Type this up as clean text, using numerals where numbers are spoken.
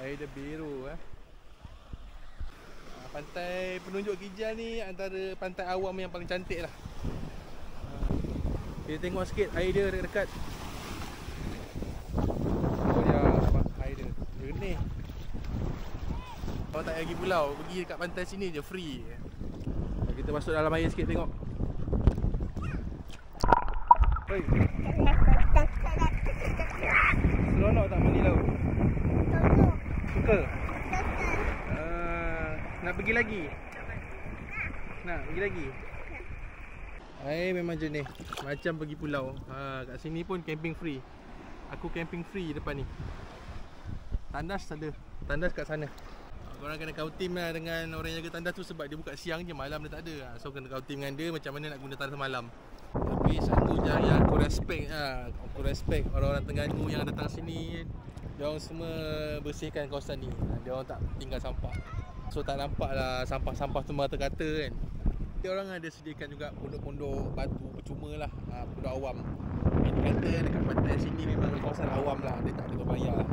Air dia biru Pantai Penunjuk Kijang ni antara pantai awam yang paling cantik lah. Kita tengok sikit air dia dekat-dekat. Oh ya, air dia jernih. Kalau tak pergi pulau, pergi dekat pantai sini je, free. Kita masuk dalam air sikit tengok. Oi. Seronok tak mandi laut? Suka? Nak pergi lagi? Nak pergi lagi? Air memang jenis macam pergi pulau. Kat sini pun camping free. Aku camping free depan ni. Tandas ada. Tandas kat sana. Korang kena kau team lah dengan orang yang jaga tandas tu, sebab dia buka siang je, malam dia tak ada. So kena kau team dengan dia macam mana nak guna tandas malam. Tapi satu je yang aku respect aku respect orang-orang Terengganu yang datang sini. Dia orang semua bersihkan kawasan ni. Dia orang tak tinggal sampah. So tak nampak lah sampah-sampah tu merata-kata kan. Dia orang ada sediakan juga pondok-pondok batu percuma lah, pondok awam. Dia kata dekat pantai sini memang kawasan awam lah, dia tak ada berbayar.